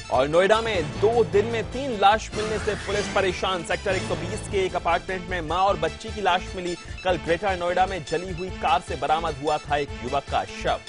और नोएडा में 2 दिन में 3 लाश मिलने से पुलिस परेशान। सेक्टर 120 के एक अपार्टमेंट में मां और बच्ची की लाश मिली। कल ग्रेटर नोएडा में जली हुई कार से बरामद हुआ था एक युवक का शव।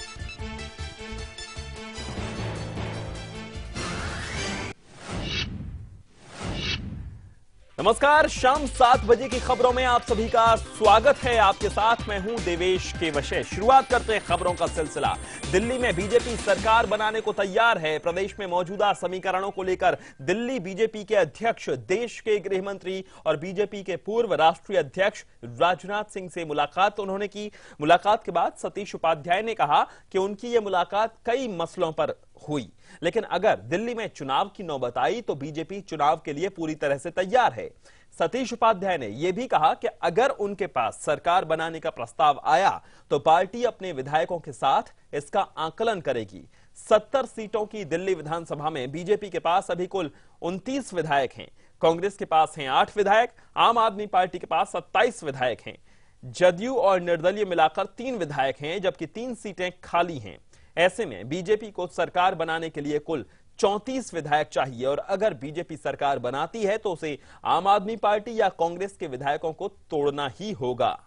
नमस्कार, शाम 7 बजे की खबरों में आप सभी का स्वागत है। आपके साथ मैं हूं देवेश के वशे। शुरुआत करते हैं खबरों का सिलसिला। दिल्ली में बीजेपी सरकार बनाने को तैयार है। प्रदेश में मौजूदा समीकरणों को लेकर दिल्ली बीजेपी के अध्यक्ष, देश के गृह मंत्री और बीजेपी के पूर्व राष्ट्रीय अध्यक्ष राजनाथ सिंह से मुलाकात उन्होंने की। मुलाकात के बाद सतीश उपाध्याय ने कहा कि उनकी यह मुलाकात कई मसलों पर हुई, लेकिन अगर दिल्ली में चुनाव की नौबत आई तो बीजेपी चुनाव के लिए पूरी तरह से तैयार है। सतीश उपाध्याय ने यह भी कहा कि अगर उनके पास सरकार बनाने का प्रस्ताव आया तो पार्टी अपने विधायकों के साथ इसका आकलन करेगी। 70 सीटों की दिल्ली विधानसभा में बीजेपी के पास अभी कुल 29 विधायक हैं। कांग्रेस के पास हैं 8 विधायक, आम आदमी पार्टी के पास 27 विधायक हैं, जदयू और निर्दलीय मिलाकर 3 विधायक हैं, जबकि 3 सीटें खाली हैं। ऐसे में बीजेपी को सरकार बनाने के लिए कुल 34 विधायक चाहिए और अगर बीजेपी सरकार बनाती है तो उसे आम आदमी पार्टी या कांग्रेस के विधायकों को तोड़ना ही होगा।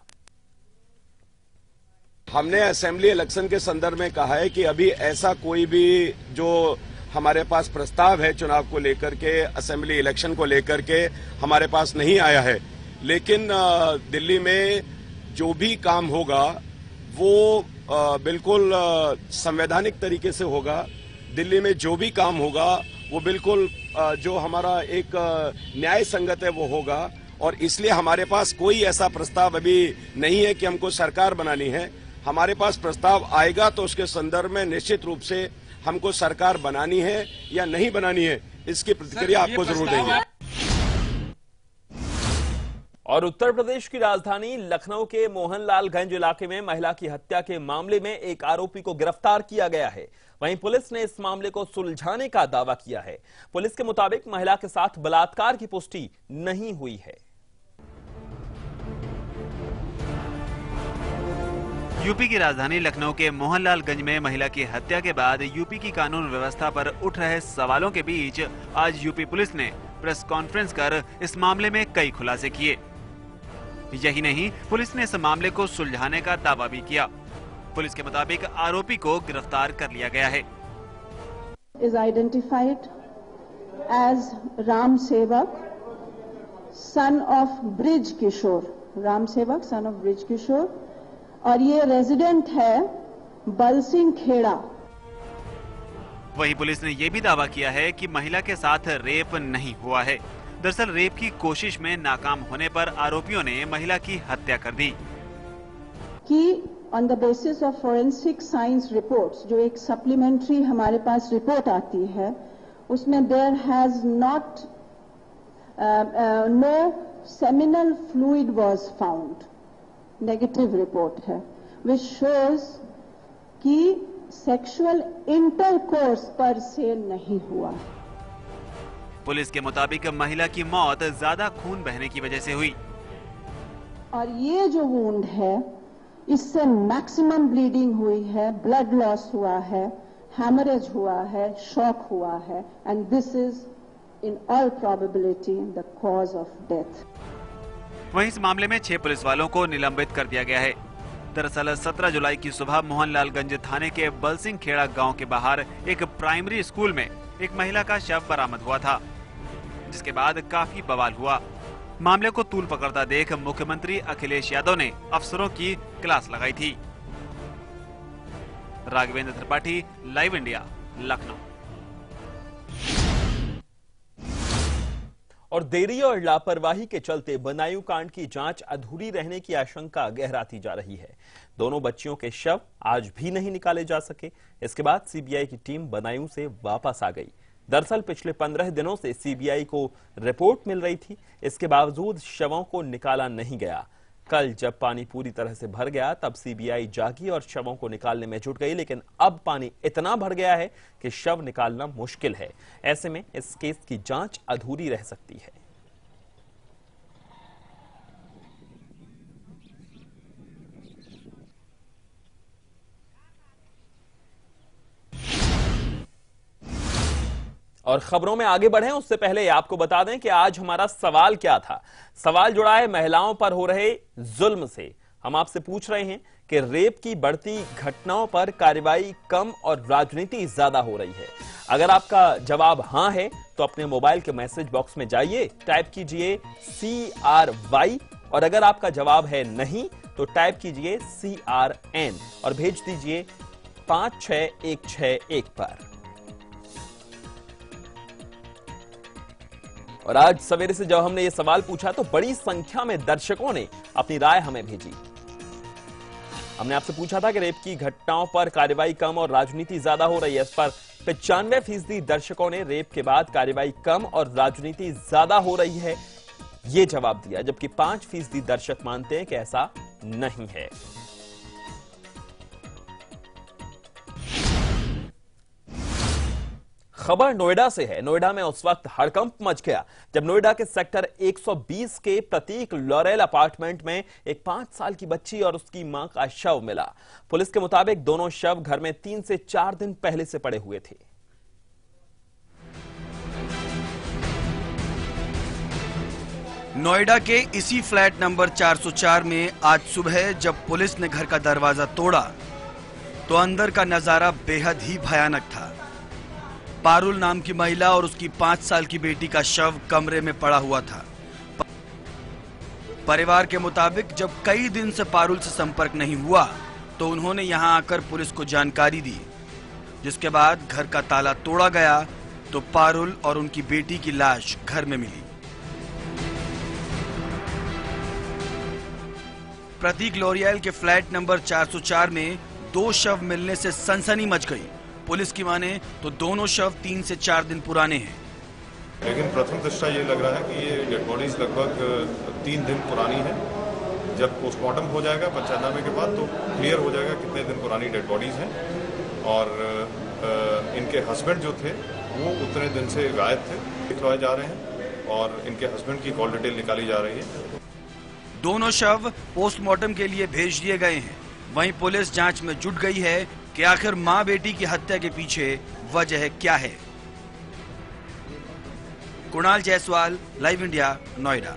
हमने असेंबली इलेक्शन के संदर्भ में कहा है कि अभी ऐसा कोई भी जो हमारे पास प्रस्ताव है चुनाव को लेकर के, असेंबली इलेक्शन को लेकर के हमारे पास नहीं आया है। लेकिन दिल्ली में जो भी काम होगा वो बिल्कुल संवैधानिक तरीके से होगा। दिल्ली में जो भी काम होगा वो बिल्कुल जो हमारा एक न्याय संगत है वो होगा। और इसलिए हमारे पास कोई ऐसा प्रस्ताव अभी नहीं है कि हमको सरकार बनानी है। हमारे पास प्रस्ताव आएगा तो उसके संदर्भ में निश्चित रूप से हमको सरकार बनानी है या नहीं बनानी है, इसकी प्रतिक्रिया आपको जरूर देंगे। और उत्तर प्रदेश की राजधानी लखनऊ के मोहनलालगंज इलाके में महिला की हत्या के मामले में एक आरोपी को गिरफ्तार किया गया है। वहीं पुलिस ने इस मामले को सुलझाने का दावा किया है। पुलिस के मुताबिक महिला के साथ बलात्कार की पुष्टि नहीं हुई है। यूपी की राजधानी लखनऊ के मोहनलालगंज में महिला की हत्या के बाद यूपी की कानून व्यवस्था पर उठ रहे सवालों के बीच आज यूपी पुलिस ने प्रेस कॉन्फ्रेंस कर इस मामले में कई खुलासे किए। यही नहीं, पुलिस ने इस मामले को सुलझाने का दावा भी किया। पुलिस के मुताबिक आरोपी को गिरफ्तार कर लिया गया है। इज आइडेंटिफाइड एज राम सेवक, सन ऑफ ब्रिज किशोर, राम सेवक सन ऑफ ब्रिज किशोर, और ये रेजिडेंट है बलसिंह खेड़ा। वहीं पुलिस ने यह भी दावा किया है कि महिला के साथ रेप नहीं हुआ है। दरअसल रेप की कोशिश में नाकाम होने पर आरोपियों ने महिला की हत्या कर दी। कि on the basis of forensic science reports, जो एक सप्लीमेंट्री हमारे पास रिपोर्ट आती है, उसमें there has not no seminal fluid was found, negative report है, विच शोज कि सेक्सुअल इंटरकोर्स पर से नहीं हुआ। पुलिस के मुताबिक महिला की मौत ज्यादा खून बहने की वजह से हुई और ये जो वुंड है इससे मैक्सिमम ब्लीडिंग हुई है, ब्लड लॉस हुआ है, हैमरेज हुआ है, शॉक हुआ है, and this is in all probability the cause of death. वहीं इस मामले में 6 पुलिस वालों को निलंबित कर दिया गया है। दरअसल 17 जुलाई की सुबह मोहनलालगंज थाने के बलसिंह खेड़ा गांव के बाहर एक प्राइमरी स्कूल में एक महिला का शव बरामद हुआ था, जिसके बाद काफी बवाल हुआ। मामले को तूल पकड़ता देख मुख्यमंत्री अखिलेश यादव ने अफसरों की क्लास लगाई थी। Raghavendra Tripathi, live India, Lucknow. और देरी और लापरवाही के चलते बदायूं कांड की जांच अधूरी रहने की आशंका गहराती जा रही है। दोनों बच्चियों के शव आज भी नहीं निकाले जा सके। इसके बाद सीबीआई की टीम बदायूं से वापस आ गई। दरअसल पिछले 15 दिनों से सीबीआई को रिपोर्ट मिल रही थी, इसके बावजूद शवों को निकाला नहीं गया। कल जब पानी पूरी तरह से भर गया तब सीबीआई जागी और शवों को निकालने में जुट गई, लेकिन अब पानी इतना भर गया है कि शव निकालना मुश्किल है। ऐसे में इस केस की जांच अधूरी रह सकती है। और खबरों में आगे बढ़ें उससे पहले आपको बता दें कि आज हमारा सवाल क्या था। सवाल जुड़ा है महिलाओं पर हो रहे जुल्म से। हम आपसे पूछ रहे हैं कि रेप की बढ़ती घटनाओं पर कार्रवाई कम और राजनीति ज्यादा हो रही है। अगर आपका जवाब हां है तो अपने मोबाइल के मैसेज बॉक्स में जाइए, टाइप कीजिए CRY, और अगर आपका जवाब है नहीं तो टाइप कीजिए CRN और भेज दीजिए 56161 पर। और आज सवेरे से जब हमने ये सवाल पूछा तो बड़ी संख्या में दर्शकों ने अपनी राय हमें भेजी। हमने आपसे पूछा था कि रेप की घटनाओं पर कार्रवाई कम और राजनीति ज्यादा हो रही है। इस पर 95% दर्शकों ने रेप के बाद कार्रवाई कम और राजनीति ज्यादा हो रही है ये जवाब दिया, जबकि 5% दर्शक मानते हैं कि ऐसा नहीं है। खबर नोएडा से है। नोएडा में उस वक्त हड़कंप मच गया जब नोएडा के सेक्टर 120 के प्रतीक लॉरेल अपार्टमेंट में एक 5 साल की बच्ची और उसकी मां का शव मिला। पुलिस के मुताबिक दोनों शव घर में 3 से 4 दिन पहले से पड़े हुए थे। नोएडा के इसी फ्लैट नंबर 404 में आज सुबह जब पुलिस ने घर का दरवाजा तोड़ा तो अंदर का नजारा बेहद ही भयानक था। पारुल नाम की महिला और उसकी 5 साल की बेटी का शव कमरे में पड़ा हुआ था। परिवार के मुताबिक जब कई दिन से पारुल से संपर्क नहीं हुआ तो उन्होंने यहां आकर पुलिस को जानकारी दी, जिसके बाद घर का ताला तोड़ा गया तो पारुल और उनकी बेटी की लाश घर में मिली। प्रतीक लॉरियल के फ्लैट नंबर 404 में 2 शव मिलने से सनसनी मच गई। पुलिस की माने तो दोनों शव 3 से 4 दिन पुराने हैं। लेकिन प्रथम दृष्टया ये लग रहा है कि ये डेड बॉडीज लगभग 3 दिन पुरानी है। जब पोस्टमार्टम हो जाएगा 95 के बाद तो क्लियर हो जाएगा कितने दिन पुरानी डेड बॉडीज हैं। और इनके हस्बैंड जो थे वो उतने दिन से गायब थे, दिखवाए जा रहे हैं और इनके हस्बैंड की कॉल डिटेल निकाली जा रही है। दोनों शव पोस्टमार्टम के लिए भेज दिए गए हैं। वहीं पुलिस जांच में जुट गई है कि आखिर मां बेटी की हत्या के पीछे वजह क्या है। Kunal Jaiswal, live India, Noida.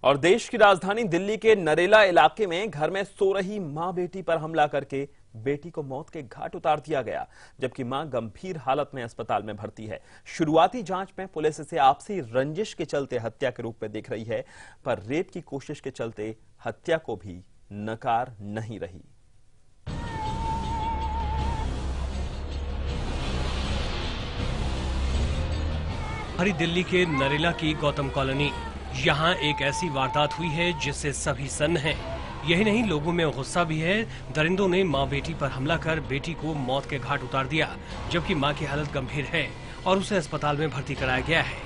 और देश की राजधानी दिल्ली के नरेला इलाके में घर में सो रही मां बेटी पर हमला करके बेटी को मौत के घाट उतार दिया गया, जबकि मां गंभीर हालत में अस्पताल में भर्ती है। शुरुआती जांच में पुलिस इसे आपसी रंजिश के चलते हत्या के रूप में देख रही है, पर रेप की कोशिश के चलते हत्या को भी नकार नहीं रही। हरी दिल्ली के नरेला की गौतम कॉलोनी, यहाँ एक ऐसी वारदात हुई है जिससे सभी सन्न हैं। यही नहीं, लोगों में गुस्सा भी है। दरिंदों ने मां बेटी पर हमला कर बेटी को मौत के घाट उतार दिया, जबकि मां की हालत गंभीर है और उसे अस्पताल में भर्ती कराया गया है।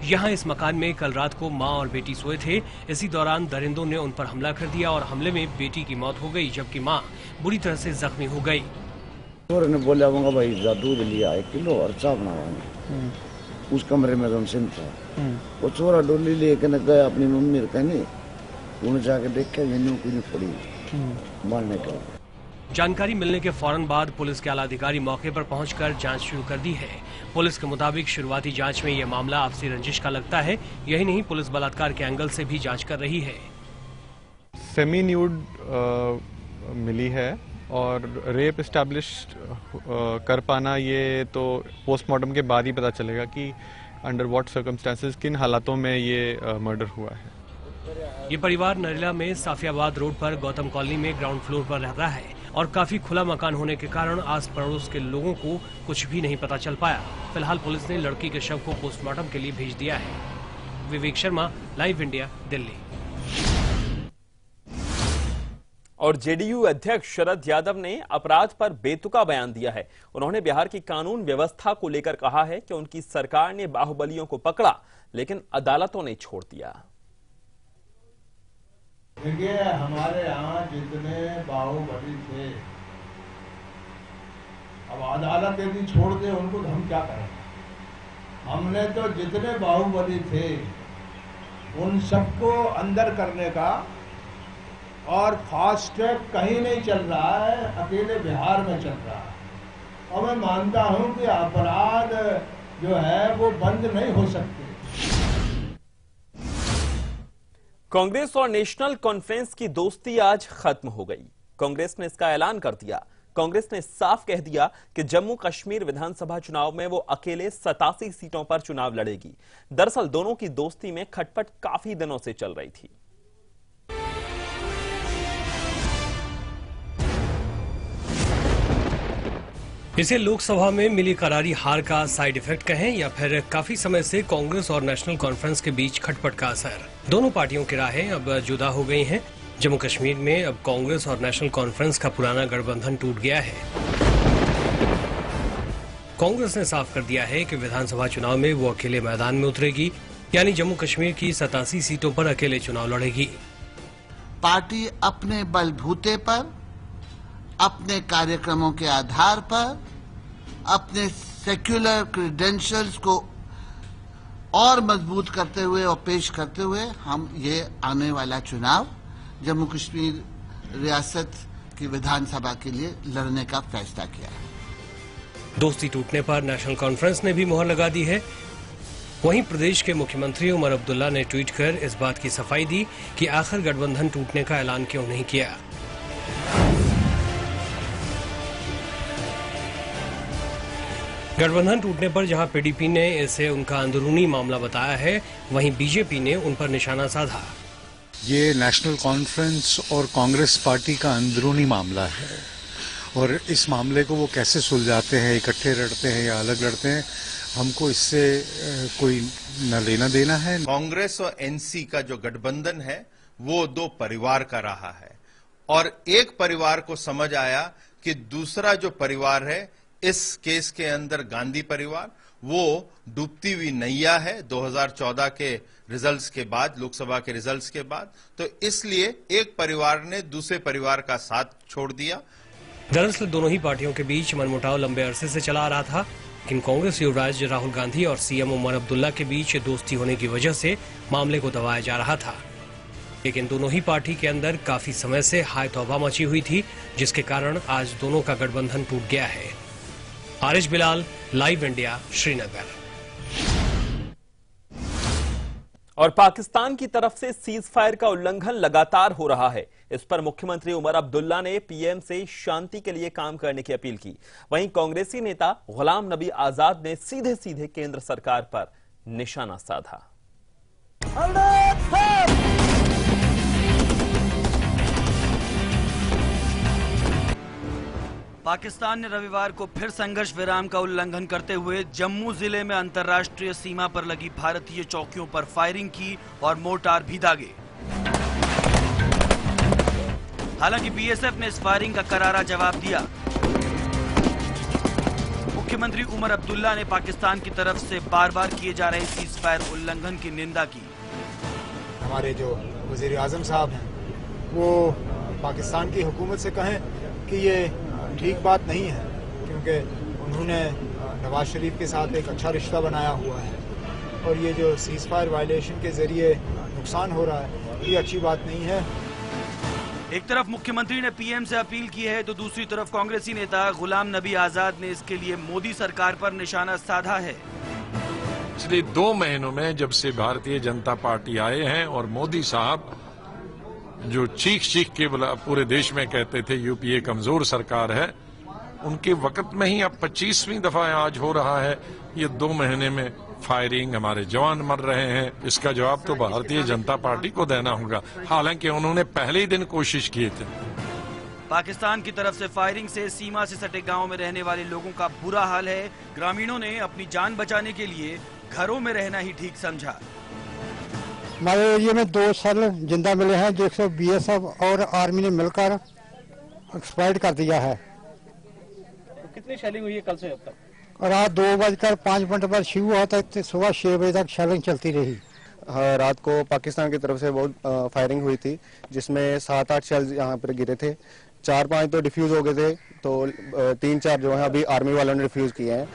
यहाँ इस मकान में कल रात को मां और बेटी सोए थे। इसी दौरान दरिंदों ने उन पर हमला कर दिया और हमले में बेटी की मौत हो गई, जबकि मां बुरी तरह से जख्मी हो गई। चोर ने बोला भाई दूध लिया 1 किलो और चाय बनावा। उस कमरे में गमसिन था। वो चोरा डोली लेके न गया अपनी मम्मी कहने, उन्हें जाके देखा कोई पड़ी मारने का। जानकारी मिलने के फौरन बाद पुलिस के आला अधिकारी मौके पर पहुंचकर जांच शुरू कर दी है। पुलिस के मुताबिक शुरुआती जांच में यह मामला आपसी रंजिश का लगता है। यही नहीं, पुलिस बलात्कार के एंगल से भी जांच कर रही है। सेमी न्यूड मिली है और रेप एस्टैब्लिश कर पाना ये तो पोस्टमार्टम के बाद ही पता चलेगा कि अंडर व्हाट सर्कमस्टेंसेस, किन हालातों में ये मर्डर हुआ है। ये परिवार नरेला में साफियाबाद रोड पर गौतम कॉलोनी में ग्राउंड फ्लोर पर रहता है और काफी खुला मकान होने के कारण आस पड़ोस के लोगों को कुछ भी नहीं पता चल पाया। फिलहाल पुलिस ने लड़की के शव को पोस्टमार्टम के लिए भेज दिया है। Vivek Sharma, live India, Delhi. और जेडीयू अध्यक्ष शरद यादव ने अपराध पर बेतुका बयान दिया है। उन्होंने बिहार की कानून व्यवस्था को लेकर कहा है कि उनकी सरकार ने बाहुबलियों को पकड़ा, लेकिन अदालतों ने छोड़ दिया। देखिए, हमारे यहाँ जितने बाहुबली थे, अब अदालत यदि छोड़ दे उनको तो हम क्या करें। हमने तो जितने बाहुबली थे उन सबको अंदर करने का, और फास्ट ट्रैक कहीं नहीं चल रहा है, अकेले बिहार में चल रहा है। और मैं मानता हूं कि अपराध जो है वो बंद नहीं हो सकते। कांग्रेस और नेशनल कॉन्फ्रेंस की दोस्ती आज खत्म हो गई। कांग्रेस ने इसका ऐलान कर दिया। कांग्रेस ने साफ कह दिया कि जम्मू कश्मीर विधानसभा चुनाव में वो अकेले 87 सीटों पर चुनाव लड़ेगी। दरअसल दोनों की दोस्ती में खटपट काफी दिनों से चल रही थी। इसे लोकसभा में मिली करारी हार का साइड इफेक्ट कहें या फिर काफी समय से कांग्रेस और नेशनल कॉन्फ्रेंस के बीच खटपट का असर। दोनों पार्टियों की राहें अब जुदा हो गई हैं। जम्मू कश्मीर में अब कांग्रेस और नेशनल कॉन्फ्रेंस का पुराना गठबंधन टूट गया है। कांग्रेस ने साफ कर दिया है कि विधानसभा चुनाव में वो अकेले मैदान में उतरेगी, यानी जम्मू कश्मीर की 87 सीटों पर अकेले चुनाव लड़ेगी। पार्टी अपने बलबूते पर, अपने कार्यक्रमों के आधार पर, अपने सेक्युलर क्रेडेंशियल्स को और मजबूत करते हुए और पेश करते हुए हम ये आने वाला चुनाव जम्मू कश्मीर रियासत की विधानसभा के लिए लड़ने का फैसला किया है। दोस्ती टूटने पर नेशनल कॉन्फ्रेंस ने भी मुहर लगा दी है। वहीं प्रदेश के मुख्यमंत्री उमर अब्दुल्ला ने ट्वीट कर इस बात की सफाई दी कि आखिर गठबंधन टूटने का ऐलान क्यों नहीं किया। गठबंधन टूटने पर जहां पीडीपी ने इसे उनका अंदरूनी मामला बताया है, वहीं बीजेपी ने उन पर निशाना साधा। ये नेशनल कॉन्फ्रेंस और कांग्रेस पार्टी का अंदरूनी मामला है और इस मामले को वो कैसे सुलझाते हैं, इकट्ठे लड़ते हैं या अलग लड़ते हैं, हमको इससे कोई न लेना देना है। कांग्रेस और एनसी का जो गठबंधन है वो दो परिवार का रहा है और एक परिवार को समझ आया कि दूसरा जो परिवार है, इस केस के अंदर गांधी परिवार, वो डूबती हुई नैया है 2014 के रिजल्ट्स के बाद, लोकसभा के रिजल्ट्स के बाद। तो इसलिए एक परिवार ने दूसरे परिवार का साथ छोड़ दिया। दरअसल दोनों ही पार्टियों के बीच मनमुटाव लंबे अरसे से चला आ रहा था, लेकिन कांग्रेस युवराज राहुल गांधी और सीएम उमर अब्दुल्ला के बीच दोस्ती होने की वजह से मामले को दबाया जा रहा था। लेकिन दोनों ही पार्टी के अंदर काफी समय से हाय तौबा मची हुई थी, जिसके कारण आज दोनों का गठबंधन टूट गया है। Aarish Bilal, live India, Srinagar. और पाकिस्तान की तरफ से सीज फायर का उल्लंघन लगातार हो रहा है। इस पर मुख्यमंत्री उमर अब्दुल्ला ने पीएम से शांति के लिए काम करने की अपील की। वहीं कांग्रेसी नेता गुलाम नबी आजाद ने सीधे सीधे केंद्र सरकार पर निशाना साधा। पाकिस्तान ने रविवार को फिर संघर्ष विराम का उल्लंघन करते हुए जम्मू जिले में अंतर्राष्ट्रीय सीमा पर लगी भारतीय चौकियों पर फायरिंग की और मोर्टार भी दागे। हालांकि बीएसएफ ने इस फायरिंग का करारा जवाब दिया। मुख्यमंत्री उमर अब्दुल्ला ने पाकिस्तान की तरफ से बार बार किए जा रहे सीज फायर उल्लंघन की निंदा की। हमारे जो वजीर आजम साहब हैं वो पाकिस्तान की हुकूमत से कहें कि ये ठीक बात नहीं है, क्योंकि उन्होंने नवाज शरीफ के साथ एक अच्छा रिश्ता बनाया हुआ है और ये जो सीज फायर वायलेशन के जरिए नुकसान हो रहा है, ये अच्छी बात नहीं है। एक तरफ मुख्यमंत्री ने पीएम से अपील की है, तो दूसरी तरफ कांग्रेसी नेता गुलाम नबी आजाद ने इसके लिए मोदी सरकार पर निशाना साधा है। पिछले 2 महीनों में जब से भारतीय जनता पार्टी आए हैं और मोदी साहब जो चीख के पूरे देश में कहते थे यूपीए कमजोर सरकार है, उनके वक्त में ही अब 25वीं दफा आज हो रहा है। ये 2 महीने में फायरिंग, हमारे जवान मर रहे हैं, इसका जवाब तो भारतीय जनता पार्टी को देना होगा। हालांकि उन्होंने पहले ही दिन कोशिश किए थे। पाकिस्तान की तरफ से फायरिंग से सीमा से सटे गांव में रहने वाले लोगों का बुरा हाल है। ग्रामीणों ने अपनी जान बचाने के लिए घरों में रहना ही ठीक समझा। हमारे एरिया में 2 सेल जिंदा मिले हैं, जो बीएसएफ और आर्मी ने मिलकर एक्सपायर्ड कर दिया है। तो कितनी शेलिंग हुई है कल से अब तक? रात 2:05 पर शुरू हुआ था, सुबह 6 बजे तक शेलिंग चलती रही। हाँ, रात को पाकिस्तान की तरफ से बहुत फायरिंग हुई थी, जिसमें 7-8 शेल्स यहाँ पर गिरे थे। 4-5 तो डिफ्यूज हो गए थे, तो 3-4 जो है अभी आर्मी वालों ने डिफ्यूज किए हैं।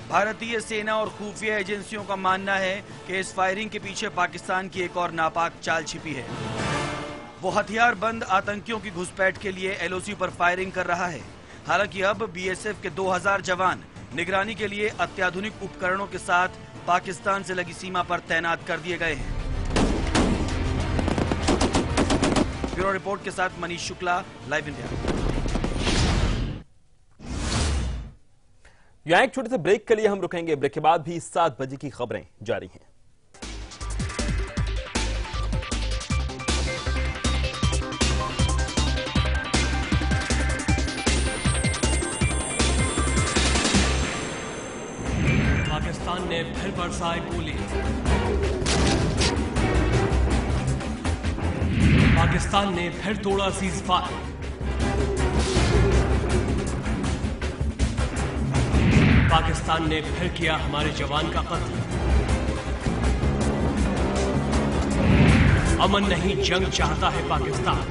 भारतीय सेना और खुफिया एजेंसियों का मानना है कि इस फायरिंग के पीछे पाकिस्तान की एक और नापाक चाल छिपी है। वो हथियार बंद आतंकियों की घुसपैठ के लिए एलओसी पर फायरिंग कर रहा है। हालांकि अब बीएसएफ के 2000 जवान निगरानी के लिए अत्याधुनिक उपकरणों के साथ पाकिस्तान से लगी सीमा पर तैनात कर दिए गए हैं। ब्यूरो रिपोर्ट के साथ मनीष शुक्ला, लाइव इंडिया। यहाँ एक छोटे से ब्रेक के लिए हम रुकेंगे। ब्रेक के बाद भी 7 बजे की खबरें जारी हैं। पाकिस्तान ने फिर बरसाई गोली। पाकिस्तान ने फिर तोड़ा सीज फायर। पाकिस्तान ने फिर किया हमारे जवान का कत्ल। अमन नहीं, जंग चाहता है पाकिस्तान।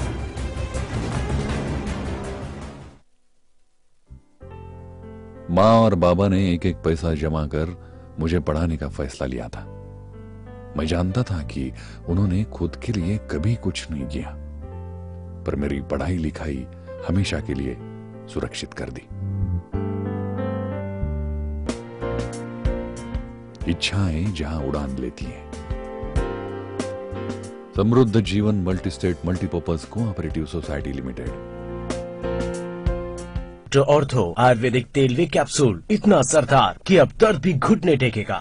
माँ और बाबा ने एक एक पैसा जमा कर मुझे पढ़ाने का फैसला लिया था। मैं जानता था कि उन्होंने खुद के लिए कभी कुछ नहीं किया, पर मेरी पढ़ाई लिखाई हमेशा के लिए सुरक्षित कर दी। इच्छाएं जहां उड़ान लेती हैं। समृद्ध जीवन multi state multipurpose cooperative society limited. Ortho Ayurvedic तेल वे कैप्सूल इतना असरदार कि अब दर्द भी घुटने टेकेगा।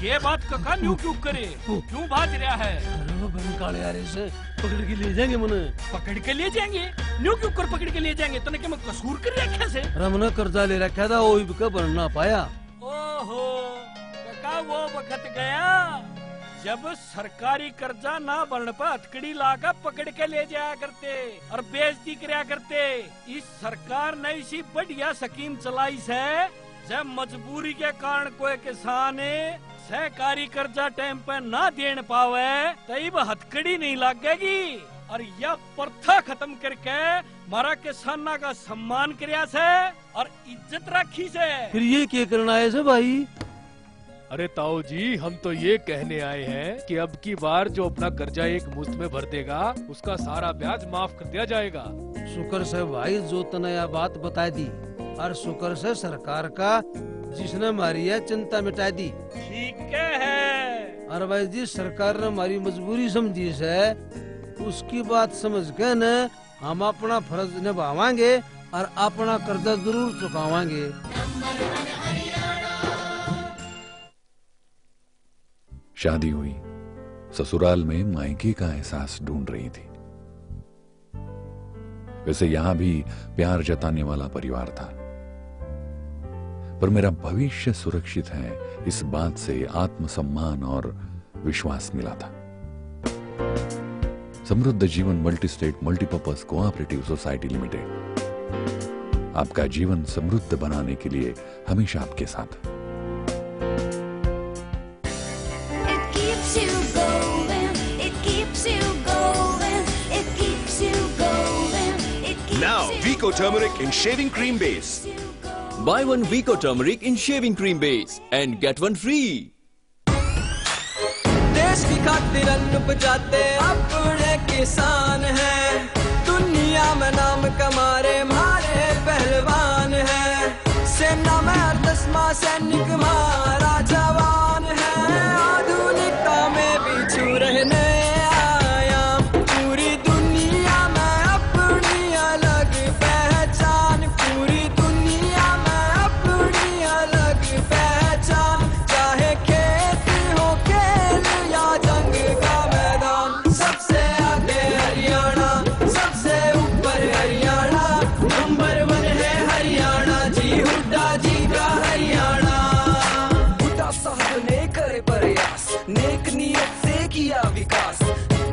ये बात कका न्यू क्यों करे, क्यों भाग रहा है? काले यार से पकड़ के ले जाएंगे मने। पकड़ के ले जाएंगे? न्यू क्यों कर पकड़ के ले जाएंगे? तने क्या मैं कसूर कर रखा से? रमना कर्जा ले रखा था, वो भी बन ना पाया। ओहो कका, वो वक्त गया जब सरकारी कर्जा ना बनने पर हथकड़ी लाकर पकड़ के ले जाया करते और बेइज्जती कराया करते। इस सरकार ने इसी बढ़िया स्कीम चलाई है, जब मजबूरी के कारण कोई किसान सहकारी कर्जा टाइम पे ना देने पावे तब हथकड़ी नहीं लगेगी और यह प्रथा खत्म करके हमारा किसाना का सम्मान करया से और इज्जत रखी से। फिर ये क्या करना है से भाई? अरे ताऊ जी, हम तो ये कहने आए हैं कि अब की बार जो अपना कर्जा एक मुश्त में भर देगा उसका सारा ब्याज माफ कर दिया जाएगा। शुक्र से भाई जो तनया बात बता दी और शुक्र से सरकार का जिसने हमारी है चिंता मिटा दी। ठीक है। और भाई जी सरकार ने हमारी मजबूरी समझी है, उसकी बात समझ के न हम अपना फर्ज निभावांगे और अपना कर्जा जरूर चुकावांगे। शादी हुई, ससुराल में मायके का एहसास ढूंढ रही थी। वैसे यहां भी प्यार जताने वाला परिवार था, पर मेरा भविष्य सुरक्षित है इस बात से आत्मसम्मान और विश्वास मिला था। समृद्ध जीवन multi state multipurpose cooperative society limited आपका जीवन समृद्ध बनाने के लिए हमेशा आपके साथ। Now Vico Turmeric in Shaving Cream Base. Buy one Vico Turmeric in Shaving Cream Base and get one free. देश की खातिर अन्न उपजाते अपने किसान हैं, दुनिया में नाम कमारे हमारे पहलवान हैं। सेना में 10वां सैनिक हमारा जवान है, आधुनिकता में भी छू रहने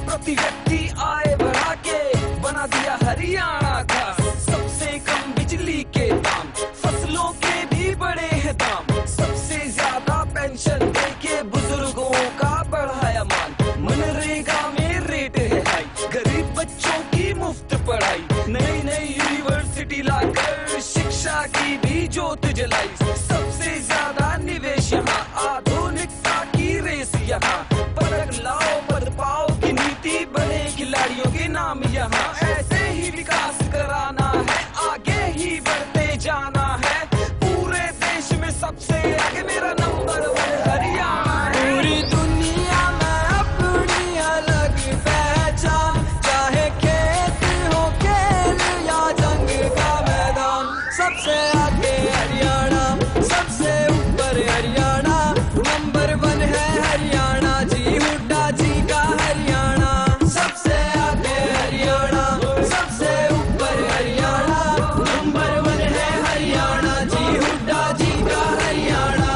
प्रति व्यक्ति आय बढ़ा के बना दिया हरियाणा खास। सबसे कम बिजली के दाम, फसलों के भी बड़े हैं दाम, सबसे ज्यादा पेंशन देके बुजुर्गों का बढ़ाया मान। मनरेगा में रेट है हाई, गरीब बच्चों की मुफ्त पढ़ाई, नई नई यूनिवर्सिटी लाकर शिक्षा की भी ज्योत जलाई। सबसे आगे हरियाणा, सबसे ऊपर हरियाणा, नंबर 1 है हरियाणा जी, हुड्डा जी का हरियाणा। सबसे आगे हरियाणा, सबसे ऊपर हरियाणा, नंबर 1 है हरियाणा जी, हुड्डा जी का हरियाणा।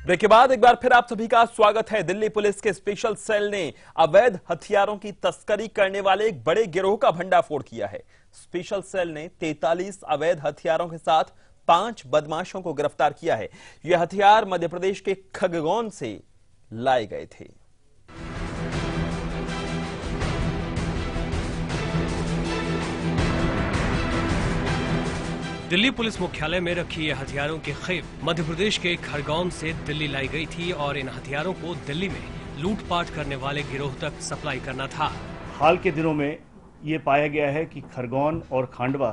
ब्रेक के बाद एक बार फिर आप सभी का स्वागत है। दिल्ली पुलिस के स्पेशल सेल ने अवैध हथियारों की तस्करी करने वाले एक बड़े गिरोह का भंडाफोड़ किया है। स्पेशल सेल ने 43 अवैध हथियारों के साथ 5 बदमाशों को गिरफ्तार किया है। ये हथियार मध्य प्रदेश के खगौन से लाए गए थे। दिल्ली पुलिस मुख्यालय में रखी ये हथियारों की खेप मध्य प्रदेश के खरगोन से दिल्ली लाई गई थी और इन हथियारों को दिल्ली में लूटपाट करने वाले गिरोह तक सप्लाई करना था। हाल के दिनों में ये पाया गया है कि खरगोन और खांडवा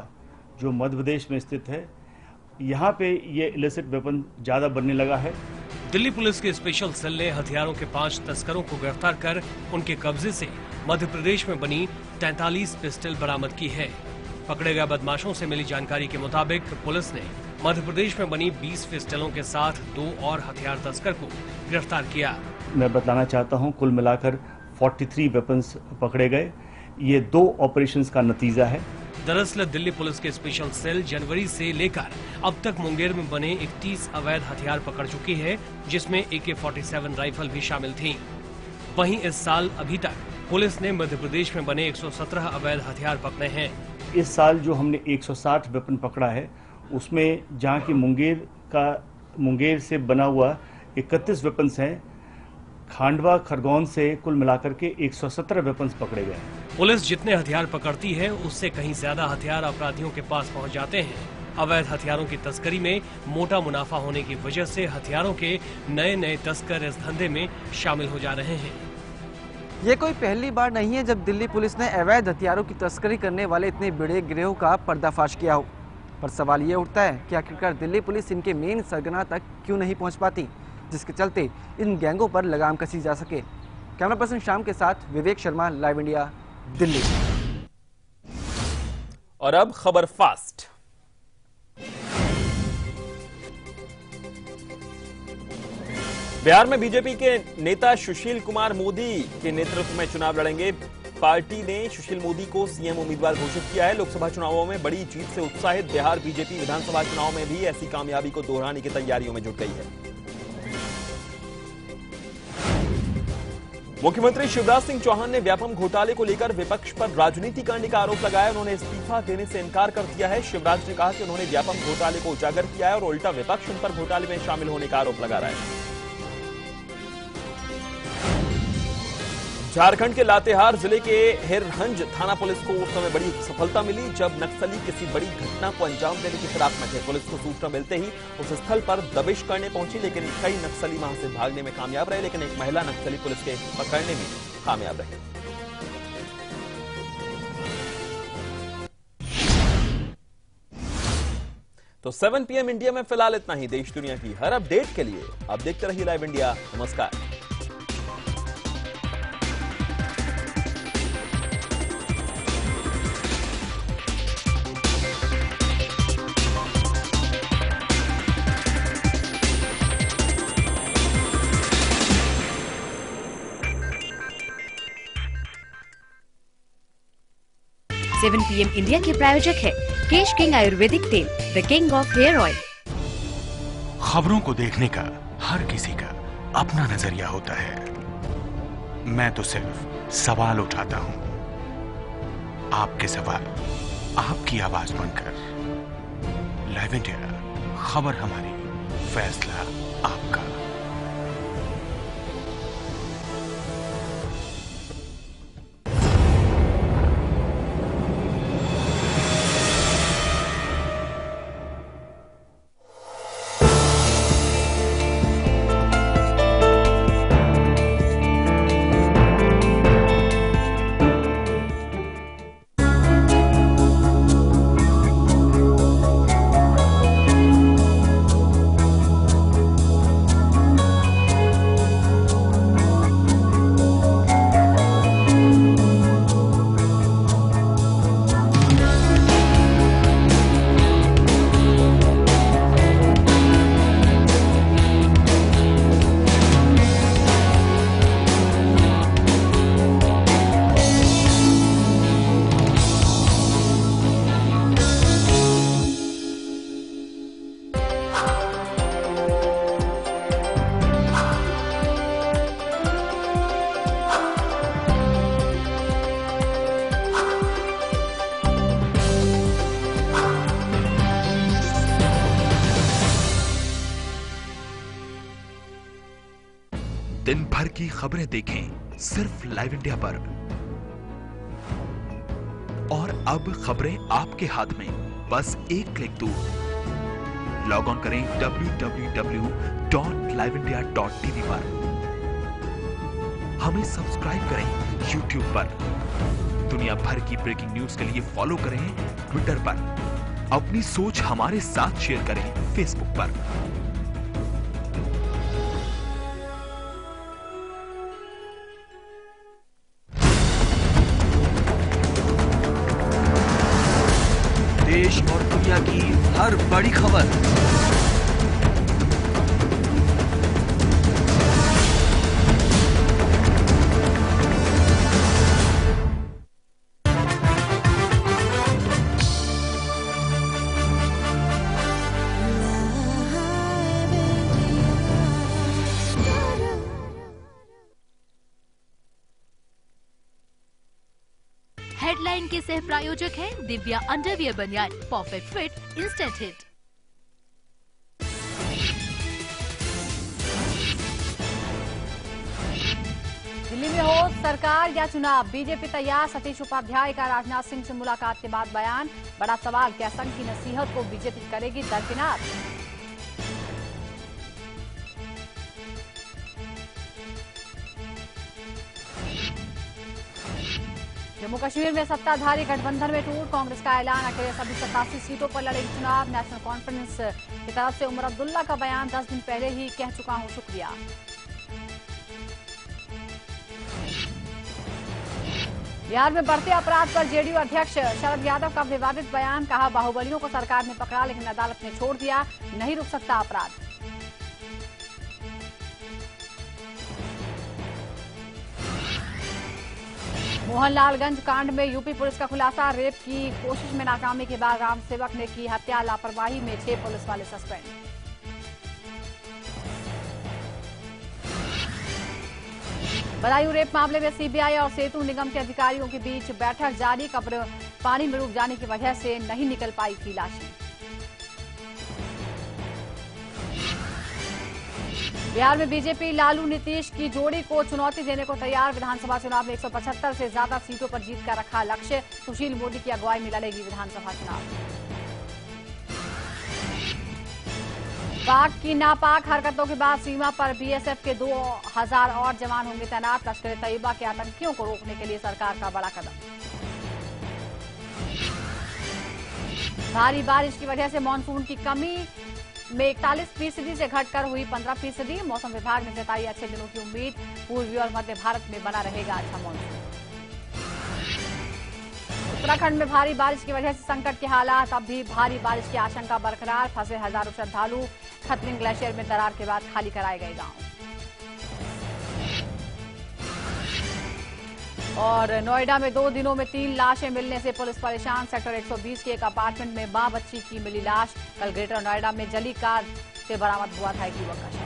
जो मध्य प्रदेश में स्थित है, यहाँ पे ये इलिसिट वेपन ज्यादा बनने लगा है। दिल्ली पुलिस के स्पेशल सेल ने हथियारों के 5 तस्करों को गिरफ्तार कर उनके कब्जे से मध्य प्रदेश में बनी 43 पिस्टल बरामद की है। पकड़े गए बदमाशों से मिली जानकारी के मुताबिक पुलिस ने मध्य प्रदेश में बनी 20 पिस्टलों के साथ 2 और हथियार तस्कर को गिरफ्तार किया। मैं बताना चाहता हूं, कुल मिलाकर 43 वेपन्स पकड़े गए। ये 2 ऑपरेशंस का नतीजा है। दरअसल दिल्ली पुलिस के स्पेशल सेल जनवरी से लेकर अब तक मुंगेर में बने 31 अवैध हथियार पकड़ चुकी है, जिसमें AK-47 राइफल भी शामिल थी। वहीं इस साल अभी तक पुलिस ने मध्य प्रदेश में बने 117 अवैध हथियार पकड़े हैं। इस साल जो हमने 160 वेपन पकड़ा है, उसमें जहां की मुंगेर से बना हुआ 31 वेपन्स हैं, खांडवा खरगोन से कुल मिलाकर के 117 वेपन्स पकड़े गए। पुलिस जितने हथियार पकड़ती है उससे कहीं ज्यादा हथियार अपराधियों के पास पहुंच जाते हैं। अवैध हथियारों की तस्करी में मोटा मुनाफा होने की वजह से हथियारों के नए तस्कर इस धंधे में शामिल हो जा रहे हैं। ये कोई पहली बार नहीं है जब दिल्ली पुलिस ने अवैध हथियारों की तस्करी करने वाले इतने बड़े गिरोह का पर्दाफाश किया हो। पर सवाल ये उठता है कि आखिरकार दिल्ली पुलिस इनके मेन सरगना तक क्यों नहीं पहुंच पाती, जिसके चलते इन गैंगों पर लगाम कसी जा सके। कैमरा पर्सन शाम के साथ विवेक शर्मा, लाइव इंडिया, दिल्ली। और अब खबर फास्ट। बिहार में बीजेपी के नेता सुशील कुमार मोदी के नेतृत्व में चुनाव लड़ेंगे। पार्टी ने सुशील मोदी को सीएम उम्मीदवार घोषित किया है। लोकसभा चुनावों में बड़ी जीत से उत्साहित बिहार बीजेपी विधानसभा चुनाव में भी ऐसी कामयाबी को दोहराने की तैयारियों में जुट गई है। मुख्यमंत्री शिवराज सिंह चौहान ने व्यापम घोटाले को लेकर विपक्ष पर राजनीति करने का आरोप लगाया। उन्होंने इस्तीफा देने से इनकार कर दिया है। शिवराज ने कहा कि उन्होंने व्यापम घोटाले को उजागर किया है और उल्टा विपक्ष उन पर घोटाले में शामिल होने का आरोप लगा रहा है। झारखंड के लातेहार जिले के हिरहंज थाना पुलिस को उस समय बड़ी सफलता मिली जब नक्सली किसी बड़ी घटना को अंजाम देने की फिराक में थे। पुलिस को सूचना मिलते ही उस स्थल पर दबिश करने पहुंची, लेकिन कई नक्सली वहां से भागने में कामयाब रहे, लेकिन एक महिला नक्सली पुलिस के पकड़ने में कामयाब रहे। तो 7 PM इंडिया में फिलहाल इतना ही। देश दुनिया की हर अपडेट के लिए आप देखते रहिए लाइव इंडिया। नमस्कार। सेवन PM इंडिया के प्रायोजक है केश किंग आयुर्वेदिक तेल, the king of hair oil. खबरों को देखने का हर किसी का अपना नजरिया होता है। मैं तो सिर्फ सवाल उठाता हूं। आपके सवाल आपकी आवाज बनकर। लाइव इंडिया, खबर हमारी, फैसला आपका। दिन भर की खबरें देखें सिर्फ लाइव इंडिया पर। और अब खबरें आपके हाथ में, बस एक क्लिक दूर। लॉग ऑन करें www.liveindia.tv पर। हमें सब्सक्राइब करें YouTube पर। दुनिया भर की ब्रेकिंग न्यूज के लिए फॉलो करें ट्विटर पर। अपनी सोच हमारे साथ शेयर करें फेसबुक पर। देश और दुनिया की हर बड़ी खबर हेडलाइन के सह प्रायोजक हैं दिव्या अंडरवियर बनियान, perfect fit, instant hit. Delhi में हो सरकार या चुनाव, बीजेपी तैयार। सतीश उपाध्याय का राजनाथ सिंह से मुलाकात के बाद बयान। बड़ा सवाल, क्या संघ की नसीहत को बीजेपी करेगी दरकिनार? जम्मू कश्मीर में सत्ताधारी गठबंधन में टूट, कांग्रेस का ऐलान, अकेले सभी 87 सीटों पर लड़ेगी चुनाव। नेशनल कॉन्फ्रेंस की तरफ से उमर अब्दुल्ला का बयान, 10 दिन पहले ही कह चुका हूं शुक्रिया। बिहार में बढ़ते अपराध पर जेडीयू अध्यक्ष शरद यादव का विवादित बयान, कहा बाहुबलियों को सरकार ने पकड़ा लेकिन अदालत ने छोड़ दिया, नहीं रुक सकता अपराध। मोहनलालगंज कांड में यूपी पुलिस का खुलासा, रेप की कोशिश में नाकामी के बाद राम सेवक ने की हत्या, लापरवाही में 6 पुलिस वाले सस्पेंड। बदायूं रेप मामले में सीबीआई और सेतु निगम के अधिकारियों के बीच बैठक जारी, कब्र पानी में डूब जाने की वजह से नहीं निकल पाई थी लाशें। बिहार में बीजेपी लालू नीतीश की जोड़ी को चुनौती देने को तैयार, विधानसभा चुनाव में 175 से ज्यादा सीटों पर जीत का रखा लक्ष्य, सुशील मोदी की अगुवाई में लड़ेगी विधानसभा चुनाव। पाक की नापाक हरकतों के बाद सीमा पर बीएसएफ के 2000 और जवान होंगे तैनात, लश्कर ए तैयबा के आतंकियों को रोकने के लिए सरकार का बड़ा कदम। भारी बारिश की वजह से मानसून की कमी में 41% से घटकर हुई 15%। मौसम विभाग ने जताई अच्छे दिनों की उम्मीद, पूर्वी और मध्य भारत में बना रहेगा अच्छा मॉनसून। उत्तराखंड में भारी बारिश की वजह से संकट के हालात, अब भी भारी बारिश की आशंका बरकरार, फंसे हजारों श्रद्धालु, खतरिंग ग्लेशियर में दरार के बाद खाली कराए गए गांव। और नोएडा में 2 दिनों में 3 लाशें मिलने से पुलिस परेशान, सेक्टर 120 के एक अपार्टमेंट में मां बच्ची की मिली लाश। कल ग्रेटर नोएडा में जली कार से बरामद हुआ था एक युवक का शव।